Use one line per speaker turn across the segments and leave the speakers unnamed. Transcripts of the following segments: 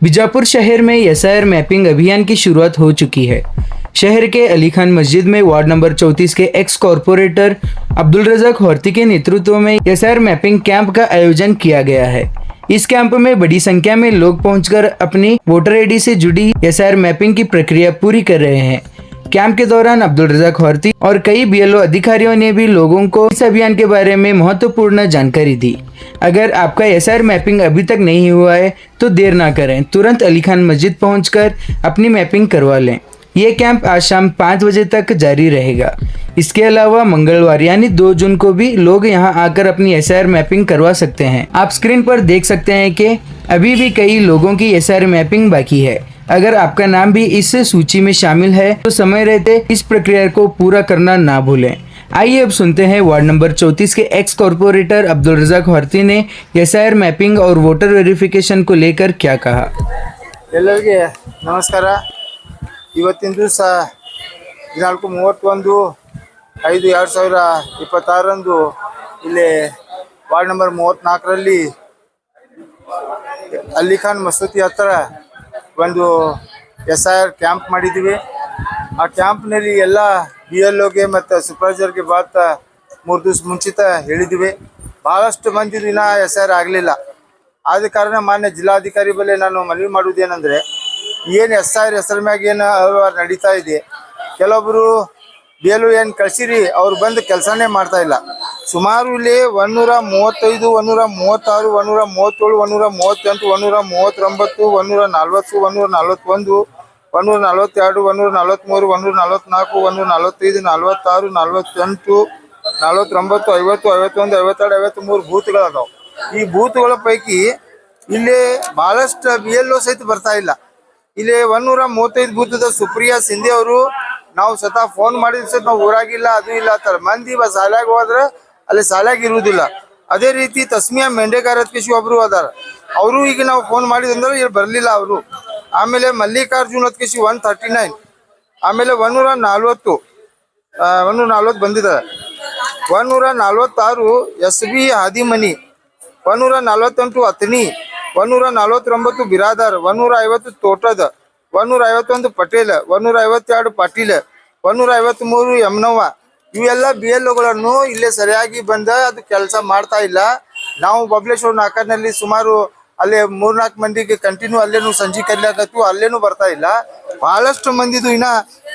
बीजापुर शहर में SIR mapping अभियान की शुरुआत हो चुकी है। शहर के अली खान मस्जिद में वार्ड नंबर 34 के एक्स कॉरपोरेटर अब्दुल रज़ाक होर्ती के नेतृत्व में एसआईआर मैपिंग कैंप का आयोजन किया गया है। इस कैंप में बड़ी संख्या में लोग पहुंचकर अपनी वोटर आईडी से जुड़ी एसआईआर मैपिंग की प्रक्रिया पूरी कर रहे हैं। कैंप के दौरान अब्दुल रज़ाक होर्ती और कई बीएलओ अधिकारियों ने भी लोगों को इस अभियान के बारे में महत्वपूर्ण जानकारी दी। अगर आपका एसआईआर मैपिंग अभी तक नहीं हुआ है तो देर ना करें, तुरंत अली खान मस्जिद पहुंचकर अपनी मैपिंग करवा लें। ये कैंप आज शाम 5 बजे तक जारी रहेगा। इसके अलावा मंगलवार यानी 2 जून को भी लोग यहां आकर अपनी एसआईआर मैपिंग करवा सकते हैं। आप स्क्रीन पर देख सकते हैं कि अभी भी कई लोगों की एसआईआर मैपिंग बाकी है। अगर आपका नाम भी इस सूची में शामिल है तो समय रहते इस प्रक्रिया को पूरा करना ना भूलें। आइए अब सुनते हैं वार्ड नंबर 34 के एक्स कॉरपोरेटर अब्दुल रज़ाक होर्ती ने एसआईआर मैपिंग और वोटर वेरिफिकेशन को लेकर क्या कहा।
ಎಲ್ಲರಿಗೆ ನಮಸ್ಕಾರ। ಇವತ್ತಿನ ದಿವಸ 31/5/2026 ಇಲ್ಲಿ ವಾರ್ಡ್ ನಂಬರ್ 34ರಲ್ಲಿ ಅಲಿ ಖಾನ್ ಮಸೂತಿ ಹತ್ರ ಒಂದು ಎಸ್ಐಆರ್ ಕ್ಯಾಂಪ್ ಮಾಡಿದ್ದೀವಿ। ಆ ಕ್ಯಾಂಪ್ನಲ್ಲಿ ಎಲ್ಲ BLOಗೆ ಮತ್ತು ಸೂಪರ್ವೈಸರ್ಗೆ 3 ದಿವಸ ಮುಂಚಿತ ಹೇಳಿದ್ದೀವಿ। ಭಾಳಷ್ಟು ಮಂದಿ ದಿನ ಎಸ್ಐಆರ್ ಆಗಲಿಲ್ಲ। ಆದ ಕಾರಣ ಮಾನ್ಯ ಜಿಲ್ಲಾಧಿಕಾರಿ ಬಳಿ ನಾನು ಮನವಿ ಮಾಡುವುದೇನೆಂದರೆ, ಏನು ಎಸ್ಐಆರ್ ಹೆಸರ ಮ್ಯಾಗ ಏನು ಅವ್ಯವಹಾರ ನಡೀತಾ ಇದೆ, ಕೆಲವೊಬ್ಬರು BLO ಏನು ಕಳಿಸಿರಿ ಅವ್ರು ಬಂದು ಕೆಲಸನೇ ಮಾಡ್ತಾ ಇಲ್ಲ। ಸುಮಾರು ಇಲ್ಲಿ 135, 136, 137, 138, 139, 140, 141, 142, 143, 144, 145, 46, 48, 49, 50, 51, 52, 53 ಬೂತ್ಗಳದಾವೆ। ಈ ಬೂತ್ಗಳ ಪೈಕಿ ಇಲ್ಲಿ ಭಾಳಷ್ಟು BLO ಸಹಿತ ಬರ್ತಾ ಇಲ್ಲ। ಇಲ್ಲಿ 135 ಬೂತದ ಸುಪ್ರಿಯಾ ಸಿಂಧೆ ಅವರು ನಾವು ಸ್ವತಃ ಫೋನ್ ಮಾಡಿದ ಸಹಿತ ನಾವು ಊರಾಗಿಲ್ಲ, ಅದು ಇಲ್ಲ ಅಂತಾರೆ। ಮಂದಿ ಶಾಲ್ಯಾಗ ಹೋದ್ರೆ ಅಲ್ಲಿ ಶಾಲ್ಯಾಗ ಇರುವುದಿಲ್ಲ। ಅದೇ ರೀತಿ ತಸ್ಮಿಯಾ ಮೆಂಡೇಗಾರ್ ಅತ್ಕೇಶಿ ಒಬ್ರು ಅದಾರ, ಅವರು ಈಗ ನಾವು ಫೋನ್ ಮಾಡಿದಂದ್ರೆ ಇಲ್ಲಿ ಬರಲಿಲ್ಲ ಅವರು। ಆಮೇಲೆ ಮಲ್ಲಿಕಾರ್ಜುನ್ ಅತ್ಕೇಶಿ 139, ಆಮೇಲೆ 140 ಬಂದಿದ್ದಾರೆ। 146 SB ಹಾದಿಮನಿ, 148 ಅತ್ನಿ, 149 ಬಿರಾದಾರ್, 150 ತೋಟದ, 151 ಪಟೇಲ್, 152 ಪಾಟೀಲ್, 153 ಯಮನವ್ವ, ಇವೆಲ್ಲ BLOಗಳನ್ನು ಇಲ್ಲೇ ಸರಿಯಾಗಿ ಬಂದ ಅದು ಕೆಲಸ ಮಾಡ್ತಾ ಇಲ್ಲ। ನಾವು ಬಬಲೇಶ್ವರ ನಾಕರ್ನಲ್ಲಿ ಸುಮಾರು ಅಲ್ಲೇ 3-4 ಮಂದಿಗೆ ಕಂಟಿನ್ಯೂ ಅಲ್ಲೇನು ಸಂಜೆ ಕರಿಲಾಕತ್ತು, ಅಲ್ಲೇನು ಬರ್ತಾ ಇಲ್ಲ। ಭಾಳಷ್ಟು ಮಂದಿದು ಇನ್ನ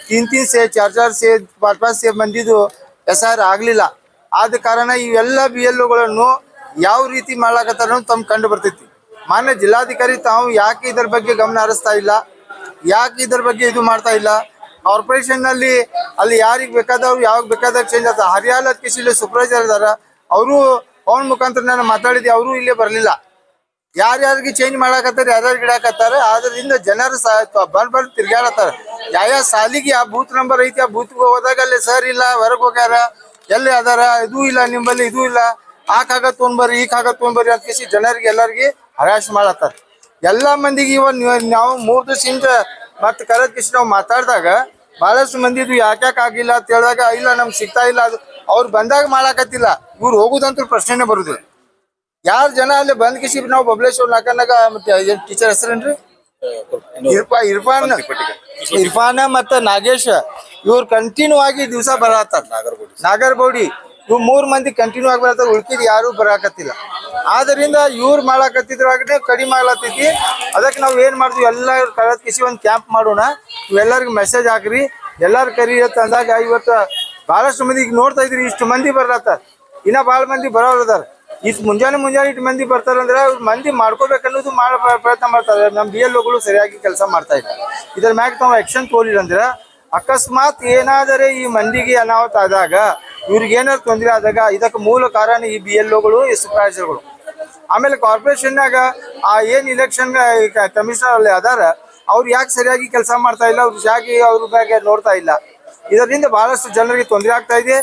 3 ಸೇ 4 ಸೇ 5 ಸೇ ಮಂದಿದು ಎಸ್ಐಆರ್ ಆಗಲಿಲ್ಲ। ಆದ ಕಾರಣ ಇವೆಲ್ಲ BLOಗಳನ್ನು ಯಾವ ರೀತಿ ಮಾಡ್ಲಾಕತ್ತಾರ ತಮ್ಗೆ ಕಂಡು ಬರ್ತೈತಿ। ಮಾನ್ಯ ಜಿಲ್ಲಾಧಿಕಾರಿ ತಾವು ಯಾಕೆ ಇದರ ಬಗ್ಗೆ ಗಮನ ಹರಿಸ್ತಾ ಇಲ್ಲ, ಯಾಕೆ ಇದರ ಬಗ್ಗೆ ಇದು ಮಾಡ್ತಾ ಇಲ್ಲ? ಕಾರ್ಪೊರೇಷನ್ನಲ್ಲಿ ಅಲ್ಲಿ ಯಾರಿಗೆ ಬೇಕಾದವ್ರು ಯಾವಾಗ ಬೇಕಾದಾಗ ಚೇಂಜ್ ಆಗ್ತಾರೆ। ಹರಿಯಾಣ ಕಿಸಿಲಿ ಸೂಪರ್ವೈಸರ್ ಇದಾರ, ಅವರು ಫೋನ್ ಮುಖಾಂತರ ನಾನು ಮಾತಾಡಿದ್ದೆ, ಅವರು ಇಲ್ಲೇ ಬರಲಿಲ್ಲ। ಯಾರ್ಯಾರಿಗೆ ಚೇಂಜ್ ಮಾಡಾಕತ್ತಾರೆ, ಯಾರ್ಯಾರು ಗಿಡಾಕತ್ತಾರೆ, ಆದ್ರಿಂದ ಜನರು ಬಂದು ತಿರ್ಗಾಡತ್ತಾರೆ। ಯಾವ ಸಾಲಿಗೆ ಯಾವ ಬೂತ್ ನಂಬರ್ ಐತಿ ಆ ಬೂತ್ಗೆ ಹೋದಾಗ ಅಲ್ಲಿ ಸರ್ ಇಲ್ಲ, ಹೊರಗೆ ಹೋಗ್ಯಾರ, ಎಲ್ಲಿ ಅದಾರ, ಇದು ಇಲ್ಲ ನಿಂಬಲ್ಲಿ, ಇದು ಇಲ್ಲ, ಆ ಕಾಗದ ತೊಗೊಂಡ್ಬರ್ರಿ, ಈ ಕಾಗದ ತೊಗೊಂಡ್ಬರ್ರಿ ಅಂತ ಕಿಸಿ ಜನರಿಗೆ ಎಲ್ಲರಿಗೆ ಹರಾಶ್ ಮಾಡತ್ತಾರೆ। ಎಲ್ಲ ಮಂದಿಗೆ ನಾವು 3 ದಿವಸದಿಂದ ಮತ್ತೆ ಕರೆದ ಕಿಸಿ ನಾವು ಮಾತಾಡಿದಾಗ ಭಾಳಷ್ಟು ಮಂದಿದು ಯಾಕೆ ಆಗಿಲ್ಲ ಅಂತ ಹೇಳಿದಾಗ ಇಲ್ಲ ನಮ್ಗೆ ಸಿಗ್ತಾ ಇಲ್ಲ, ಅದು ಅವ್ರು ಬಂದಾಗ ಮಾಡಾಕತ್ತಿಲ್ಲ, ಇವ್ರು ಹೋಗುದಂತೂ ಪ್ರಶ್ನೆನೇ ಬರುದಿಲ್ಲ। ಯಾರು ಜನ ಅಲ್ಲಿ ಬಂದ್ ಕಿಸಿ ನಾವು ಬಬಲೇಶ್ವರ ನಾಕನಾಗ ಮತ್ತೆ ಟೀಚರ್ ಹೆಸರೇನ್ರಿ ಇರ್ಫಾನ್ ಮತ್ತು ನಾಗೇಶ್ ಇವ್ರು ಕಂಟಿನ್ಯೂ ಆಗಿ ದಿವಸ ಬರತ್ತಾರ। ನಾಗರಗೌಡಿ ಇವ್ 3 ಮಂದಿ ಕಂಟಿನ್ಯೂ ಆಗಿ ಬರತ್ತಾರ, ಉಳ್ಕಿದ್ ಯಾರು ಬರಾಕತ್ತಿಲ್ಲ। ಆದ್ರಿಂದ ಇವ್ರು ಮಾಡಾಕತ್ತಿದ್ರಾಗನೆ ಕಡಿಮೆ ಆಗ್ಲತ್ತೈತಿ। ಅದಕ್ಕೆ ನಾವು ಏನ್ ಮಾಡ್ತೀವಿ, ಎಲ್ಲ ಕಳೆದ ಕಿಸಿ ಒಂದು ಕ್ಯಾಂಪ್ ಮಾಡೋಣ, ಇವೆಲ್ಲರಿಗೂ ಮೆಸೇಜ್ ಹಾಕ್ರಿ, ಎಲ್ಲಾರು ಕರಿ ಅಂದಾಗ ಇವತ್ತು ಭಾಳಷ್ಟು ಮಂದಿ ಈಗ ನೋಡ್ತಾ ಇದ್ರಿ, ಇಷ್ಟು ಮಂದಿ ಬರ್ಲತ್ತಾರ, ಇನ್ನ ಭಾಳ ಮಂದಿ ಬರೋರು ಅದಾರ। ಇಷ್ಟು ಮುಂಜಾನೆ ಇಷ್ಟು ಮಂದಿ ಬರ್ತಾರಂದ್ರೆ ಮಂದಿ ಮಾಡ್ಕೋಬೇಕನ್ನೋದು ಪ್ರಯತ್ನ ಮಾಡ್ತಾರೆ। ನಮ್ಮ BLOಗಳು ಸರಿಯಾಗಿ ಕೆಲಸ ಮಾಡ್ತಾ ಇಲ್ಲ। ಇದ್ರ ಮ್ಯಾಗ ನಾವು ಆಕ್ಷನ್ ತೋರಿಲ್ಲ ಅಂದ್ರೆ ಅಕಸ್ಮಾತ್ ಏನಾದರೆ ಈ ಮಂದಿಗೆ ಅನಾಹುತ ಆದಾಗ, ಇವ್ರಿಗೆ ಏನಾದ್ರು ತೊಂದರೆ ಆದಾಗ ಇದಕ್ಕೆ ಮೂಲ ಕಾರಣ ಈ BLOಗಳು, ಈ ಸೂಪರ್ವೈಸರ್ಗಳು। ಆಮೇಲೆ ಕಾರ್ಪೊರೇಷನ್ನಾಗ ಆ ಏನು ಇಲೆಕ್ಷನ್ ಕಮಿಷನರ್ ಅಲ್ಲಿ ಅದಾರ, ಅವ್ರು ಯಾಕೆ ಸರಿಯಾಗಿ ಕೆಲಸ ಮಾಡ್ತಾ ಇಲ್ಲ, ಅವ್ರು ಯಾಕೆ ಅವ್ರ ಮ್ಯಾಗೆ ನೋಡ್ತಾ ಇಲ್ಲ, ಇದರಿಂದ ಬಹಳಷ್ಟು ಜನರಿಗೆ ತೊಂದರೆ ಆಗ್ತಾ ಇದೆ।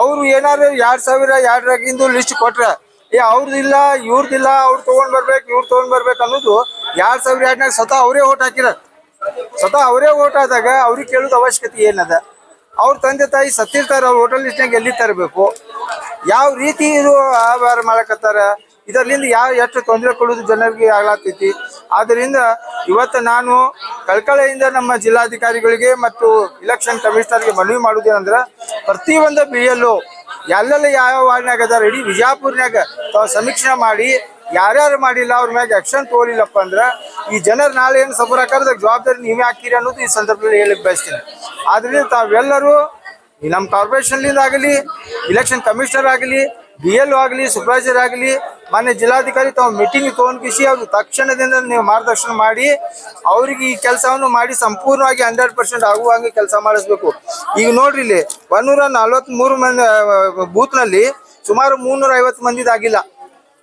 ಅವರು ಏನಾದ್ರು 2002 ಲಿಸ್ಟ್ ಕೊಟ್ರ, ಅವ್ರದಿಲ್ಲ ಇವ್ರದಿಲ್ಲ, ಅವ್ರು ತೊಗೊಂಡ್ ಬರ್ಬೇಕು ಇವ್ರು ತೊಗೊಂಡ್ ಬರ್ಬೇಕು ಅನ್ನೋದು 2002 ಸ್ವತಃ ಅವರೇ ಓಟ್ ಹಾಕಿರ। ಸ್ವತಃ ಅವರೇ ಓಟ್ ಆದಾಗ ಅವ್ರಿಗೆ ಕೇಳೋದು ಅವಶ್ಯಕತೆ ಏನದ? ಅವ್ರ ತಂದೆ ತಾಯಿ ಸತ್ತಿರ್ತಾರೆ, ಅವ್ರ ಹೋಟೆಲ್ ಲಿಸ್ಟ್ನಾಗ ಎಲ್ಲಿ ತರಬೇಕು? ಯಾವ ರೀತಿ ಇದು ವ್ಯವಹಾರ ಮಾಡಕತ್ತಾರ? ಇದರಿಂದ ಎಷ್ಟು ತೊಂದರೆ ಕೊಡೋದು ಜನರಿಗೆ ಆಗ್ಲಾತೈತಿ. ಆದ್ದರಿಂದ ಇವತ್ತು ನಾನು ಕಳ್ಕಳೆಯಿಂದ ನಮ್ಮ ಜಿಲ್ಲಾಧಿಕಾರಿಗಳಿಗೆ ಮತ್ತು ಇಲೆಕ್ಷನ್ ಕಮಿಷನರ್ಗೆ ಮನವಿ ಮಾಡುವುದೇನಂದ್ರೆ ಪ್ರತಿಯೊಂದು BLO ಎಲ್ಲೆಲ್ಲ ಯಾವ ವಾರ್ಡ್ನಾಗ ಅದಾರ ಇಡೀ ವಿಜಯಪುರ್ನಾಗ ತಾವು ಸಮೀಕ್ಷೆ ಮಾಡಿ ಯಾರ್ಯಾರು ಮಾಡಿಲ್ಲ ಅವ್ರ ಮ್ಯಾಗ ಆಕ್ಷನ್ ತಗೊಳಿಲ್ಲಪ್ಪ ಅಂದ್ರೆ ಈ ಜನರು ನಾಳೆ ಏನು ಸಬರ್ ಹಾಕೋದಾಗ ಜವಾಬ್ದಾರಿ ನೀವೇ ಹಾಕಿರಿ ಅನ್ನೋದು ಈ ಸಂದರ್ಭದಲ್ಲಿ ಹೇಳಕ್ ಬಯಸ್ತೀನಿ. ಆದ್ರಿಂದ ತಾವೆಲ್ಲರೂ ನಮ್ಮ ಕಾರ್ಪೊರೇಷನ್ಲಿಂದ ಆಗಲಿ, ಇಲೆಕ್ಷನ್ ಕಮಿಷನರ್ ಆಗಲಿ, BLO ಆಗಲಿ, ಸೂಪರ್ವೈಸರ್ ಆಗಲಿ, ಮಾನ್ಯ ಜಿಲ್ಲಾಧಿಕಾರಿ ತಾವು ಮೀಟಿಂಗ್ ತೊಗೊಂಡ್ಕಿಸಿ ಅವ್ರು ತಕ್ಷಣದಿಂದ ನೀವು ಮಾರ್ಗದರ್ಶನ ಮಾಡಿ ಅವ್ರಿಗೆ ಈ ಕೆಲಸವನ್ನು ಮಾಡಿ ಸಂಪೂರ್ಣವಾಗಿ 100% ಆಗುವಂಗೆ ಕೆಲಸ ಮಾಡಿಸ್ಬೇಕು. ಈಗ ನೋಡ್ರಿ ಇಲ್ಲಿ 143 ಮಂದಿ ಬೂತ್ನಲ್ಲಿ ಸುಮಾರು 350 ಮಂದಿದಾಗಿಲ್ಲ.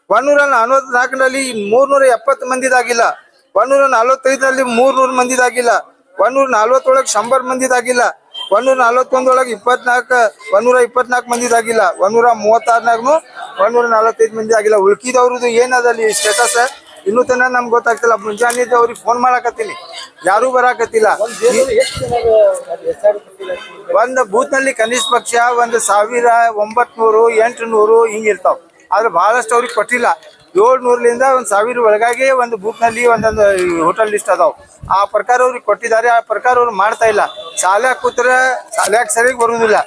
144ರಲ್ಲಿ 370 ಮಂದಿದಾಗಿಲ್ಲ. 145ನಲ್ಲಿ 300 ಮಂದಿದಾಗಿಲ್ಲ. 140 ಒಳಗೆ 100 ಮಂದಿದಾಗಿಲ್ಲ. 141 ಒಳಗೆ 124 ಮಂದಿದಾಗಿಲ್ಲ. 136ನಾಗೂ 145 ಮಂದಿ ಆಗಿಲ್ಲ. ಉಳ್ಕಿದವ್ರದ್ದು ಏನದಲ್ಲಿ ಸ್ಟೇಟಸ್ ಇನ್ನೂ ತನ ನಮ್ಗೆ ಗೊತ್ತಾಗ್ತಿಲ್ಲ. ಮುಂಜಾನೆ ಅವ್ರಿಗೆ ಫೋನ್ ಮಾಡಕತ್ತೀನಿ, ಯಾರೂ ಬರಾಕತ್ತಿಲ್ಲ. ಒಂದು ಬೂತ್ ನಲ್ಲಿ ಕನಿಷ್ಠ ಪಕ್ಷ 1000, 900, 800 ಹಿಂಗಿರ್ತಾವ. ಆದ್ರೆ ಬಹಳಷ್ಟು ಅವ್ರಿಗೆ ಕೊಟ್ಟಿಲ್ಲ. 700ಲಿಂದ 1000 ಒಳಗಾಗಿ ಒಂದು ಬೂತ್ ನಲ್ಲಿ ಒಂದೊಂದು ಹೋಟೆಲ್ ಲಿಸ್ಟ್ ಅದಾವ. ಆ ಪ್ರಕಾರ ಅವ್ರಿಗೆ ಕೊಟ್ಟಿದ್ದಾರೆ. ಆ ಪ್ರಕಾರ ಅವ್ರು ಮಾಡ್ತಾ ಇಲ್ಲ. ಶಾಲೆ ಕೂತ್ರೆ ಶಾಲ್ಯಾಗ ಸರಿಯಾಗಿ ಬರುವುದಿಲ್ಲ.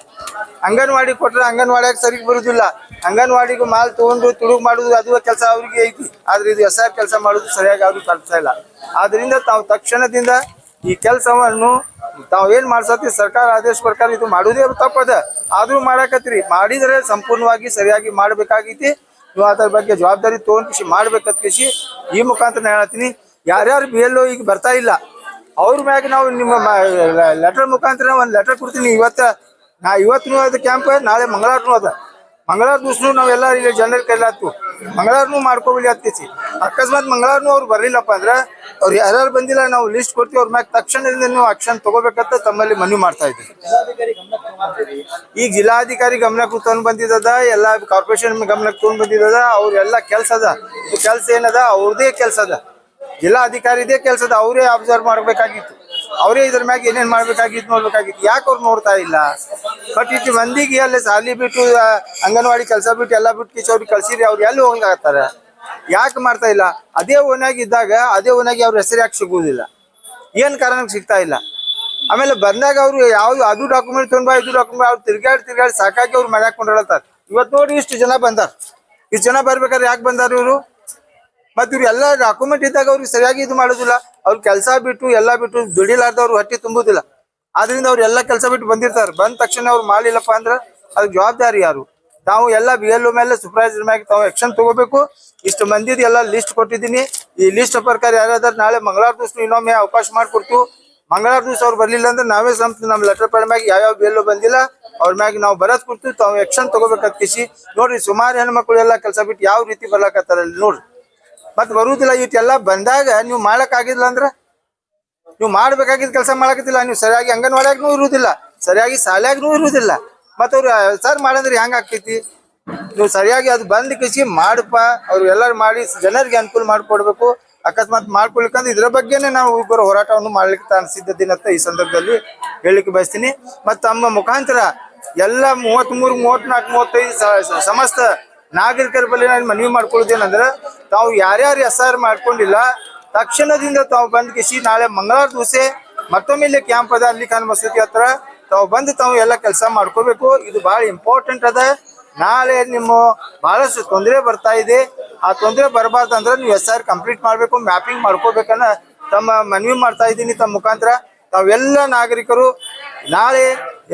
ಅಂಗನವಾಡಿ ಕೊಟ್ರೆ ಅಂಗನವಾಡಿಯಾಗ ಸರಿಯಾಗಿ ಬರುವುದಿಲ್ಲ. ಅಂಗನವಾಡಿಗೂ ಮಾಲ್ ತಗೊಂಡು ತುಡುಗು ಮಾಡುದು ಅದು ಕೆಲಸ ಅವ್ರಿಗೆ ಐತಿ. ಆದ್ರೆ ಇದು SR ಕೆಲಸ ಮಾಡುದು ಸರಿಯಾಗಿ ಅವ್ರಿಗೆ ಕಲ್ಸ್ತಾ ಇಲ್ಲ. ಆದ್ರಿಂದ ತಾವು ತಕ್ಷಣದಿಂದ ಈ ಕೆಲಸವನ್ನು ತಾವು ಏನ್ ಮಾಡ್ಸತ್ತಿ ಸರ್ಕಾರ ಆದೇಶ ಪ್ರಕಾರ ಇದು ಮಾಡುವುದೇ ತಪ್ಪದ. ಆದ್ರೂ ಮಾಡಾಕತ್ರಿ. ಮಾಡಿದ್ರೆ ಸಂಪೂರ್ಣವಾಗಿ ಸರಿಯಾಗಿ ಮಾಡ್ಬೇಕಾಗೈತಿ. ನೀವು ಅದ್ರ ಬಗ್ಗೆ ಜವಾಬ್ದಾರಿ ತಗೊಂಡು ಮಾಡ್ಬೇಕಂತ ಈ ಮುಖಾಂತರ ಹೇಳ್ತೀನಿ. ಯಾರ್ಯಾರು BLO ಈಗ ಬರ್ತಾ ಇಲ್ಲ ಅವ್ರ ಮ್ಯಾಗ ನಾವು ನಿಮ್ಮ ಲೆಟರ್ ಮುಖಾಂತರ ಒಂದು ಲೆಟರ್ ಕೊಡ್ತೀನಿ. ಇವತ್ತು ಅದು ಕ್ಯಾಂಪ್, ನಾಳೆ ಮಂಗಳವಾರನೂ ಅದ. ಮಂಗಳವಾರ ದಿವ್ಸನು ನಾವೆಲ್ಲ ಇಲ್ಲಿ ಜನರಿಗೆ ಕೈಲಾತು ಮಂಗಳವಾರನೂ ಮಾಡ್ಕೋಬಿಡಿ ಹತ್ತಿಸಿ. ಅಕಸ್ಮಾತ್ ಮಂಗಳವಾರನೂ ಅವ್ರು ಬರ್ಲಿಲ್ಲಪ್ಪ ಅಂದ್ರೆ ಅವ್ರು ಯಾರ್ಯಾರು ಬಂದಿಲ್ಲ ನಾವು ಲಿಸ್ಟ್ ಕೊಡ್ತೀವಿ. ಅವ್ರ ಮ್ಯಾಗ ತಕ್ಷಣದಿಂದ ನೀವು ಆಕ್ಷನ್ ತಗೋಬೇಕಂತ ತಮ್ಮಲ್ಲಿ ಮನವಿ ಮಾಡ್ತಾ ಇದ್ದೀವಿ. ಈಗ ಜಿಲ್ಲಾಧಿಕಾರಿ ಗಮನಕ್ಕೆ ತಗೊಂಡ್ ಬಂದಿದ್ದದ, ಎಲ್ಲ ಕಾರ್ಪೊರೇಷನ್ ಗಮನಕ್ಕೆ ತಗೊಂಡ್ ಬಂದಿದ್ದದ. ಅವ್ರೆಲ್ಲ ಕೆಲಸ ಅದ. ಕೆಲಸ ಏನದ ಅವ್ರದೇ ಕೆಲಸ ಅದ. ಜಿಲ್ಲಾಧಿಕಾರಿದೇ ಕೆಲಸ ಅದ. ಅವರೇ ಅಬ್ಸರ್ವ್ ಮಾಡ್ಬೇಕಾಗಿತ್ತು. ಅವರೇ ಇದ್ರ ಮ್ಯಾಗ ಏನೇನ್ ಮಾಡ್ಬೇಕಾಗಿತ್ತು ನೋಡ್ಬೇಕಾಗಿತ್ತು. ಯಾಕೆ ಅವ್ರು ನೋಡ್ತಾ ಇಲ್ಲ? ಬಟ್ ಇಟ್ಟು ಮಂದಿಗೆ ಅಲ್ಲಿ ಸಾಲಿ ಬಿಟ್ಟು ಅಂಗನವಾಡಿ ಕೆಲಸ ಬಿಟ್ಟು ಎಲ್ಲ ಬಿಟ್ಟು ಅವ್ರಿಗೆ ಕಳ್ಸಿರಿ. ಅವ್ರು ಎಲ್ಲಿ ಹೋಗಂಗಾಗತ್ತಾರ? ಯಾಕೆ ಮಾಡ್ತಾ ಇಲ್ಲ? ಅದೇ ಓನಾಗಿ ಇದ್ದಾಗ ಅದೇ ಓನಾಗಿ ಅವ್ರ ಹೆಸರು ಯಾಕೆ ಸಿಗುವುದಿಲ್ಲ? ಏನ್ ಕಾರಣಕ್ಕೆ ಸಿಗ್ತಾ ಇಲ್ಲ? ಆಮೇಲೆ ಬಂದಾಗ ಅವ್ರು ಯಾವ್ದು ಅದು ಡಾಕ್ಯುಮೆಂಟ್ ತೊಗೊಂಡ್ಬಾ ಇದು ಡಾಕ್ಯುಮೆಂಟ್ ಅವ್ರು ತಿರ್ಗಾಡಿ ಸಾಕಾಗಿ ಅವ್ರು ಮನೆ ಹಾಕೊಂಡ್ರಳತ್ತಾರ. ಇವತ್ತು ನೋಡಿ ಇಷ್ಟು ಜನ ಬಂದಾರ. ಇಷ್ಟು ಜನ ಬರ್ಬೇಕಾದ್ರೆ ಯಾಕೆ ಬಂದಾರ ಇವರು? ಮತ್ತೆ ಇವ್ರು ಎಲ್ಲ ಡಾಕ್ಯುಮೆಂಟ್ ಇದ್ದಾಗ ಅವ್ರಿಗೆ ಸರಿಯಾಗಿ ಇದು ಮಾಡೋದಿಲ್ಲ. ಅವ್ರ ಕೆಲಸ ಬಿಟ್ಟು ಎಲ್ಲ ಬಿಟ್ಟು ದುಡಿಲಾರ್ದವ್ರು ಹೊಟ್ಟೆ ತುಂಬುದಿಲ್ಲ. ಆದ್ರಿಂದ ಅವ್ರು ಎಲ್ಲ ಕೆಲಸ ಬಿಟ್ಟು ಬಂದಿರ್ತಾರೆ. ಬಂದ ತಕ್ಷಣ ಅವ್ರು ಮಾಡಿಲ್ಲಪ್ಪ ಅಂದ್ರೆ ಅದಕ್ಕೆ ಜವಾಬ್ದಾರಿ ಯಾರು? ತಾವು ಎಲ್ಲ BLO ಮೇಲೆ ಸೂಪರ್ವೈಸರ್ ಮ್ಯಾಗ ತಾವು ಆಕ್ಷನ್ ತಗೋಬೇಕು. ಇಷ್ಟು ಮಂದಿದ್ ಎಲ್ಲ ಲಿಸ್ಟ್ ಕೊಟ್ಟಿದ್ದೀನಿ. ಈ ಲಿಸ್ಟ್ ಪ್ರಕಾರ ಯಾರಾದ್ರೂ ನಾಳೆ ಮಂಗಳವಾರ ದಿವಸ ಇನ್ನೊಮ್ಮೆ ಅವಕಾಶ ಮಾಡಿಕೊಡ್ತು. ಮಂಗಳವಾರ ದಿವಸ ಅವ್ರು ಬರ್ಲಿಲ್ಲ ಅಂದ್ರೆ ನಾವೇ ನಮ್ಮ ಲೆಟರ್ ಪ್ಯಾಡ್ ಮ್ಯಾಗ ಯಾವ್ಯಾವ BLO ಬಂದಿಲ್ಲ ಅವ್ರ ಮ್ಯಾಗ ನಾವು ಬರದ್ ಕೊಡ್ತೀವಿ. ತಾವು ಆಕ್ಷನ್ ತಗೋಬೇಕಂತ ಕಿಸಿ ನೋಡ್ರಿ. ಸುಮಾರು ಹೆಣ್ಮಕ್ಳು ಎಲ್ಲ ಕೆಲಸ ಬಿಟ್ಟು ಯಾವ ರೀತಿ ಬರ್ಲಾಕತ್ತಾರ ನೋಡ್ರಿ. ಮತ್ತೆ ಬರುವುದಿಲ್ಲ. ಇಟ್ಟೆಲ್ಲ ಬಂದಾಗ ನೀವು ಮಾಡಕ್ ಆಗಿಲ್ಲ ಅಂದ್ರೆ ನೀವು ಮಾಡ್ಬೇಕಾಗಿದ್ದ ಕೆಲಸ ಮಾಡಕತ್ತಿಲ್ಲ. ನೀವು ಸರಿಯಾಗಿ ಅಂಗನವಾಡಿಯಾಗೂ ಇರುವುದಿಲ್ಲ, ಸರಿಯಾಗಿ ಶಾಲ್ಯಾಗೂ ಇರುವುದಿಲ್ಲ. ಮತ್ತ ಅವ್ರು ಸರ್ ಮಾಡಂದ್ರೆ ಹೆಂಗ ಆಗ್ತೈತಿ? ನೀವು ಸರಿಯಾಗಿ ಅದು ಬಂದ್ ಕಿಸಿ ಮಾಡಪ್ಪ. ಅವ್ರು ಎಲ್ಲರೂ ಮಾಡಿ ಜನರಿಗೆ ಅನುಕೂಲ ಮಾಡ್ಕೊಡ್ಬೇಕು. ಅಕಸ್ಮಾತ್ ಮಾಡ್ಕೊಳ್ಕಂದ್ರೆ ಇದ್ರ ಬಗ್ಗೆನೆ ನಾವು ಇಬ್ಬರು ಹೋರಾಟವನ್ನು ಮಾಡ್ಲಿಕ್ಕೆ ಸಿದ್ಧದಿನ ಅಂತ ಈ ಸಂದರ್ಭದಲ್ಲಿ ಹೇಳಿಕ್ಕೆ ಬಯಸ್ತೀನಿ. ಮತ್ತು ತಮ್ಮ ಮುಖಾಂತರ ಎಲ್ಲ 33, 34, 35 ಸಮಸ್ತ ನಾಗರಿಕರ ಬಳಿ ನಾನು ಮನವಿ ಮಾಡ್ಕೊಳ್ಳೋದೇನಂದ್ರೆ ತಾವು ಯಾರ್ಯಾರು SR ಮಾಡ್ಕೊಂಡಿಲ್ಲ ತಕ್ಷಣದಿಂದ ತಾವು ಬಂದ್ ಕಿಸಿ ನಾಳೆ ಮಂಗಳವಾರ ದಿವಸ ಮತ್ತೊಮ್ಮೆ ಇಲ್ಲಿ ಕ್ಯಾಂಪ್ ಅದ ಅಲ್ಲಿ ಖಾನ್ ಮಸೂತಿ ಹತ್ರ ತಾವು ಬಂದು ತಾವು ಎಲ್ಲ ಕೆಲಸ ಮಾಡ್ಕೋಬೇಕು. ಇದು ಬಹಳ ಇಂಪಾರ್ಟೆಂಟ್ ಅದ. ನಾಳೆ ನಿಮ್ಮ ಬಹಳಷ್ಟು ತೊಂದರೆ ಬರ್ತಾ ಇದೆ. ಆ ತೊಂದರೆ ಬರಬಾರ್ದಂದ್ರೆ ನೀವು SR ಕಂಪ್ಲೀಟ್ ಮಾಡಬೇಕು, ಮ್ಯಾಪಿಂಗ್ ಮಾಡ್ಕೋಬೇಕನ್ನ ತಮ್ಮ ಮನವಿ ಮಾಡ್ತಾ ಇದ್ದೀನಿ. ತಮ್ಮ ಮುಖಾಂತರ तावेल्ल नागरिकರು नाले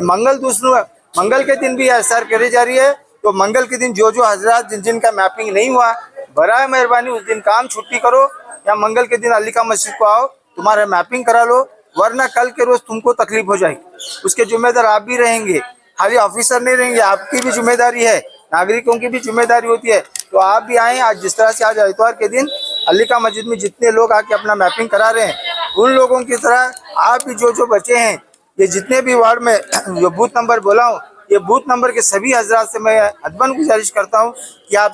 मंगल दूसरे मंगल के दिन भी SR करी जा रही है। तो मंगल के दिन जो हजरात जिन जिनका मैपिंग नहीं हुआ, बराए मेहरबानी उस दिन काम छुट्टी करो या मंगल के दिन अली का मस्जिद को आओ, तुम्हारा मैपिंग करा लो, वरना कल के रोज तुमको तकलीफ हो जाएगी। उसके जिम्मेदार आप भी रहेंगे, खाली ऑफिसर नहीं रहेंगे, आपकी भी जिम्मेदारी है, नागरिकों की भी जिम्मेदारी होती है। तो आप भी आए। आज जिस तरह से आज इतवार के दिन अली का मस्जिद में जितने लोग आके अपना मैपिंग करा रहे हैं, उन लोगों की तरह आप भी जो बचे हैं, ये जितने भी वार्ड में जो बूथ नंबर बोला हूँ, ये बूथ नंबर के सभी हजरात से मैं अदबन गुजारिश करता हूँ कि आप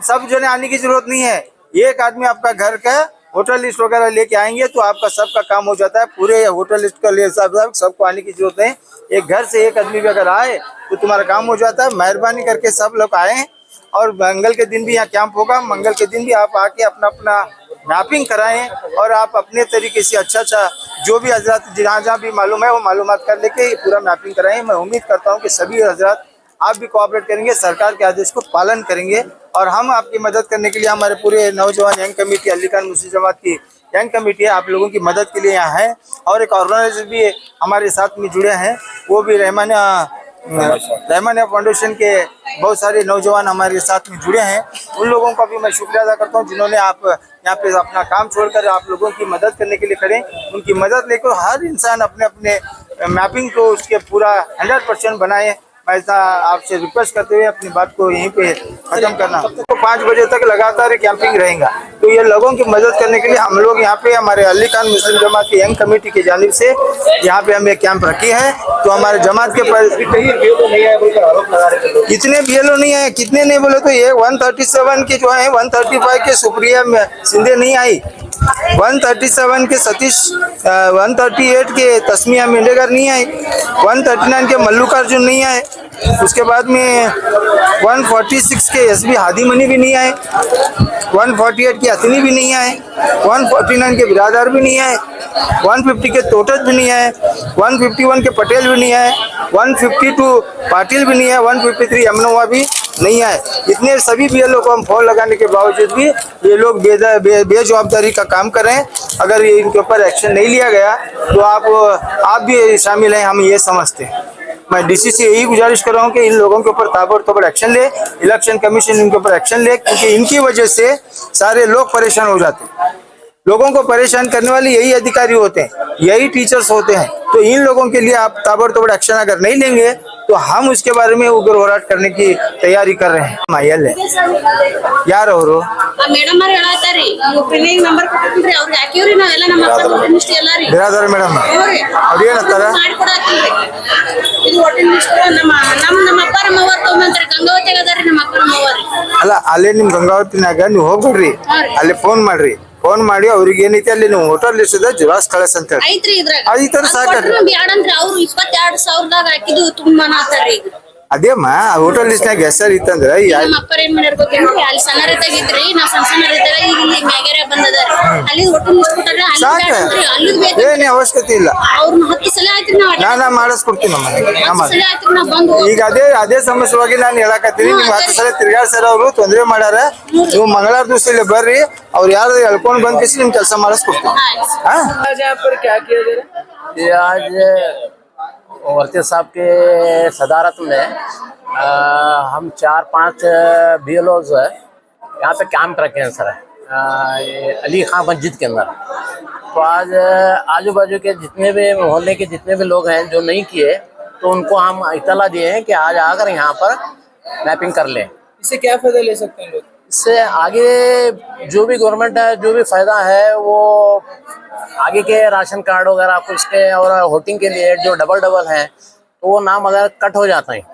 सब जने आने की जरूरत नहीं है। एक आदमी आपका घर का होटल लिस्ट वगैरह लेके आएंगे तो आपका सबका काम हो जाता है। पूरे होटल लिस्ट का लिए सबको आने की जरूरत नहीं। एक घर से एक आदमी भी अगर आए तो तुम्हारा काम हो जाता है। मेहरबानी करके सब लोग आए और मंगल के दिन भी यहाँ कैंप होगा। मंगल के दिन भी आप आके अपना अपना मैपिंग कराएं और आप अपने तरीके से अच्छा जो भी हजरत जहाँ जहाँ भी मालूम है वो मालूमात कर लेके पूरा मैपिंग कराएं। मैं उम्मीद करता हूँ कि सभी हजरत आप भी कोऑपरेट करेंगे, सरकार के आदेश को पालन करेंगे और हम आपकी मदद करने के लिए हमारे पूरे नौजवान यंग कमेटी अली खान मुस्लिम जमात की यंग कमेटी है, आप लोगों की मदद के लिए यहाँ है। और एक ऑर्गेनाइजर भी हमारे साथ में जुड़े हैं, वो भी रहमानिया फाउंडेशन के बहुत सारे नौजवान हमारे साथ में जुड़े हैं। उन लोगों का भी मैं शुक्रिया अदा करता हूँ जिन्होंने आप यहाँ पे अपना काम छोड़कर आप लोगों की मदद करने के लिए खड़े। उनकी मदद लेकर हर इंसान अपने अपने मैपिंग को उसके पूरा 100% बनाए। मैं ऐसा आपसे रिक्वेस्ट करते हुए अपनी बात को यहीं पे खत्म करना। तो 5 बजे तक लगातार कैंपिंग रहेगा। तो ये लोगों की मदद करने के लिए हम लोग यहाँ पे हमारे अली खान मुस्लिम जमात की यंग कमेटी की जानिब से यहाँ पे हम एक कैंप रखी है। तो हमारे जमात के कितने बीएलओ नहीं आए, कितने नहीं बोले तो ये 137 के जो है 135 के सुप्रिया सिंधे नहीं आई, 137 के सतीश 138 के तस्मिया मेंढेकर नहीं आए, 139 के मल्लिकार्जुन नहीं आए, उसके बाद में 146 के एसबी हादीमनी भी नहीं आए, 148 के हसनी भी नहीं आए, 149 के बिरादर भी नहीं आए, 150 के तोटत भी नहीं आए, 151 के पटेल भी नहीं आए, 152 पाटिल भी नहीं है, 153 यमुनवा भी नहीं आए। इतने सभी बीएलओ को हम फोन लगाने के बावजूद भी ये लोग बेजवाबदारी का काम कर रहे हैं। अगर ये इनके ऊपर एक्शन नहीं लिया गया तो आप भी शामिल हैं, हम ये समझते हैं। मैं डीसी से यही गुजारिश कर रहा हूँ कि इन लोगों के ऊपर ताबड़तोड़ एक्शन ले, इलेक्शन कमीशन इनके ऊपर एक्शन ले, क्योंकि इनकी वजह से सारे लोग परेशान हो जाते हैं। लोगों को परेशान करने वाले यही अधिकारी होते हैं, यही टीचर्स होते हैं। तो इन लोगों के लिए आप ताबड़तोड़ एक्शन अगर नहीं लेंगे तो हम उसके बारे में उग्र होराट करने की तैयारी कर रहे हैं। मायल है यार ಅವರು
ಮೇಡಮ್ ಅವರು ಹೇಳತ್ತಾರಿ ಪಿನ್ನಿಂಗ್ ನಂಬರ್ ಕೊಟ್ಟಿದ್ರಿ ಅವ್ರಿಗೆ ಹಾಕಿವ್ರಿ ನಾವೆಲ್ಲ ನಮ್ಮ ಅಪ್ಪ ಲಿಸ್ಟ್ ಎಲ್ಲ ರೀ
ಬಿರಾದರ್ ಮೇಡಮ್ ಅವ್ರು ಏನಂತಾರ
ಮಾಡ್ಕೊಡತ್ತೀವಿ ಇದು ಒಟ್ಟಿನ ಲಿಸ್ಟ್ ನಮ್ಮ ಅಪ್ಪ ನಮ್ಮವ್ರು ತೊಗೊಂಬಂತಾರೆ ಗಂಗಾವತಿಗೆ ಅದಾರಿ ನಮ್ಮ ಅಪ್ಪ ನಮ್ಮವ್ರು
ಅಲ್ಲ ಅಲ್ಲೇ ನಿಮ್ ಗಂಗಾವತಿನಾಗ ನೀವು ಹೋಗ್ಬಿಡ್ರಿ, ಅಲ್ಲಿ ಫೋನ್ ಮಾಡ್ರಿ, ಫೋನ್ ಮಾಡಿ ಅವ್ರಿಗೆ ಏನೈತಿ ಅಲ್ಲಿ ನೀವು ಹೋಟೆಲ್ ಲಿಸ್ಟ್ ಇದೆ ಜೆರಾಕ್ಸ್ ಕಳಿಸ್ ಅಂತ ಹೇಳಿ
ಐತ್ರಿ ಇದ್ರಾಗ
ಐತರ ಸಾಕ್ರಿ
ಬ್ಯಾಡಂತ್ರಿ ಅವ್ರು 22,000ದಾಗ ಹಾಕಿದ್ದು ತುಂಬಾ ನಾತಾರಿ ಈಗ
ಅದೇಮ್ಮ ಹೋಟೆಲ್ ಲಿಸ್ಟ್ ನಾಗ ಹೆಸರು ಇತ್ತಂದ್ರ
ನಮ್ಮ ಅಪ್ಪರ ಏನ್ ಮಾಡ್ಯಾರ ಗೊತ್ತೇನ್ರಿ ಅಲ್ಲಿ ಸಣ್ಣರಿದ್ದಾಗಿದ್ರಿ ನಾವ್ ಸಣ್ಣರಿದ್ದಾಗ ಈಗ ಇಲ್ಲಿ ಮ್ಯಾಗೇರ ಬಂದದಾರ ಅಲ್ಲಿ ಹೋಟೆಲ್ ಲಿಸ್ಟ್ ಕೊಟ್ಟಾರ ಅಲ್ಲಿ ಬೇಕು
ಏನೇ ಅವಶ್ಯಕತೆ ಇಲ್ಲ,
ಅವ್ರನ್ನ 10 ಸಲ ಆಯ್ತ್ರಿ
ನಾನು ಮಾಡಿಸ್ಕೊಡ್ತೀನಿ ನಮ್ಮ
ಸಲ ಆಯ್ತ್ರಿ ನಾವ್ ಬಂದು
ಈಗ ಅದೇ ಸಮಸ್ಯೆವಾಗಿ ನಾನು ಹೇಳಕತ್ತೀನಿ. ನಿಮ್ಗೆ 10 ಸಲ ತಿರ್ಗಾಡ್ಸರ ಅವರು ತೊಂದರೆ ಮಾಡ್ಯಾರ, ನೀವು ಮಂಗಳವಾರ ದಿವಸ ಇಲ್ಲಿ ಬರ್ರಿ, ಅವ್ರು ಯಾರು ಹೇಳ್ಕೊಂಡ್ ಬಂದ್ ಕಿಸಿ ನಿಮ್ ಕೆಲಸ ಮಾಡಿಸ್ಕೊಡ್ತೀನಿ।
आज वर्ती साहब के सदारत में हम 4-5 बीएलओज यहाँ पे कैंप रखे हैं सर, ये अली खां मस्जिद के अंदर। तो आज आजू बाजू के जितने भी मोहल्ले के जितने भी लोग हैं जो नहीं किए, तो उनको हम इतला दिए हैं कि आज आकर यहाँ पर मैपिंग कर लें।
इससे क्या फायदा ले सकते हैं लोग?
इससे आगे जो भी गवर्नमेंट है जो भी फायदा है वो आगे के राशन कार्ड वगैरह कुछ के और वोटिंग के लिए जो डबल हैं तो वो नाम अगर कट हो जाते हैं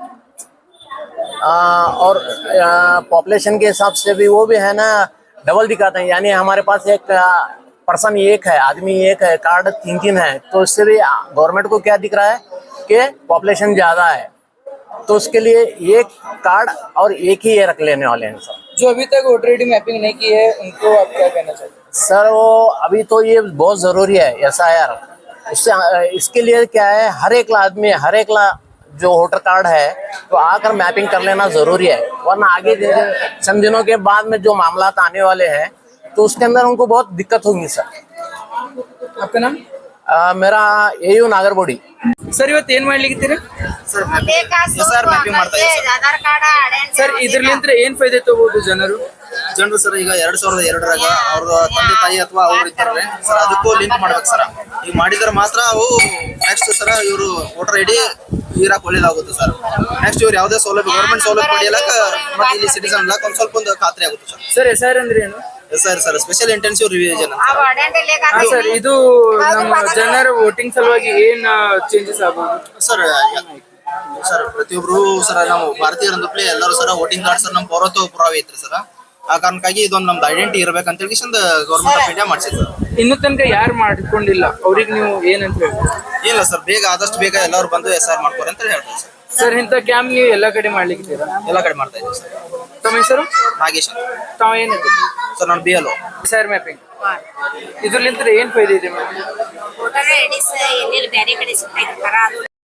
और पॉपुलेशन के हिसाब से भी वो भी है ना डबल दिखाते हैं। यानी हमारे पास एक पर्सन एक है, आदमी एक है, कार्ड 3 है, तो इससे भी गवर्नमेंट को क्या दिख रहा है कि पॉपुलेशन ज़्यादा है, तो उसके लिए एक कार्ड और एक ही ये रख लेने वाले हैं सर।
जो अभी तक वोटर आईडी मैपिंग नहीं की है उनको आप क्या कहना चाहते हैं?
सर वो अभी तो ये बहुत ज़रूरी है SIR। इसके लिए क्या है, हर एक आदमी जो वोटर कार्ड है तो आकर मैपिंग कर लेना ज़रूरी है, वरना आगे चंद दिनों के बाद में जो मामला आने वाले हैं तो उसके अंदर उनको बहुत दिक्कत होगी सर।
आपका नाम?
मेरा AU नागरबोड़ी।
ಸರ್ ಇವತ್ತು ಏನ್ ಮಾಡ್ಲಿಕ್ಕಿದ್ದೀರಾ
ಸರ್ ಮ್ಯಾಪಿಂಗ್ ಮಾಡ್ತಾ ಇದ್ದೀವಿ
ಸರ್? ಇದ್ರಲ್ಲಿಂದ ಏನ್ ಫಾಯ್ದೆ ತಗೋಬಹುದು ಜನರು?
ಸರ್ ಈಗ 2002ರಾಗ ಅವ್ರ ತಂದೆ ತಾಯಿ ಅಥವಾ ಅವ್ರು ಇರ್ತಾರೆ ಸರ್, ಅದಕ್ಕೂ ಲಿಂಕ್ ಮಾಡ್ಬೇಕು ಸರ್। ಈಗ ಮಾಡಿದ್ರೆ ಮಾತ್ರ ಅವು ನೆಕ್ಸ್ಟ್ ಸರ್ ಇವರು ವೋಟರ್ ಐಡಿ ಇರಾಕ್ ಒಳ್ಳೇದಾಗುತ್ತೆ ಸರ್। ನೆಕ್ಸ್ಟ್ ಇವ್ರು ಯಾವುದೇ ಸೌಲಭ್ಯ ಗವರ್ಮೆಂಟ್ ಸೌಲಭ್ಯ ಪಡೆಯಲಾಕ ಮತ್ತೆ ಇಲ್ಲಿ ಸಿಟಿಸನ್ ಲಾಕ್ ಒಂದ್ ಸ್ವಲ್ಪ ಒಂದು ಖಾತ್ರಿ ಆಗುತ್ತೆ ಸರ್।
ಸರ್ SIR ಅಂದ್ರೆ ಏನು?
Sir special intensive revision
sir ಇದು ನಮ್ಮ ಜನರ ವೋಟಿಂಗ್ ಸಲುವಾಗಿ ಏನ್ ಚೇಂಜಸ್ ಆಗಬಹುದು
ಸರ್ ಪ್ರತಿಯೊಬ್ರು ಸರ್ ನಾವು ಭಾರತೀಯರಂದಪ್ಲೆ ಎಲ್ಲರೂ ಸರ್ ವೋಟಿಂಗ್ ಕಾರ್ಡ್ ಸರ್ ನಮ್ಮ ಪೌರತ್ವ ಪುರಾವೆ ಐತ್ರಿ ಸರ್। ಆ ಕಾರಣಕ್ಕಾಗಿ ಇದೊಂದು ನಮ್ದು ಐಡೆಂಟಿ ಇರ್ಬೇಕಂತ ಹೇಳಿ ಗವರ್ಮೆಂಟ್ ಆಫ್ ಇಂಡಿಯಾ ಮಾಡಿಸಿದ್ರು।
ಇನ್ನು ತನಕ ಯಾರು ಮಾಡ್ಕೊಂಡಿಲ್ಲ ಅವ್ರಿಗೆ ನೀವು ಏನಂತ ಹೇಳ್ತೀರಿ?
ಇಲ್ಲ ಸರ್, ಆದಷ್ಟು ಬೇಗ ಎಲ್ಲರೂ ಬಂದು SIR ಮಾಡ್ಕೋರಿ ಅಂತ ಹೇಳ್ತಾರೆ ಸರ್।
ಸರ್ ಇಂಥ ಕ್ಯಾಂಪ್ ನೀವು ಎಲ್ಲ ಕಡೆ ಮಾಡ್ಲಿಕ್ಕಿದ್ದೀರಾ?
ಎಲ್ಲ ಕಡೆ ಮಾಡ್ತಾ ಇದ್ದೀವಿ ಸರ್.
ತಮ್ಮ ಹೆಸರು?
ನಾಗೇಶ್ ಅಂತ.
ತಾವು ಏನಿದೆ
ಸರ್ ನಾನು B L O.
SIR mapping ಇದ್ರಲಿಂದ ಏನ್ ಫೈದೆ ಇದೆ?
ವೋಟರ್ ಐಡಿಸ್ ಎಲ್ಲೆಲ್ಲಿ ಬೇರೆ ಕಡೆ ಸಿಗ್ತಾ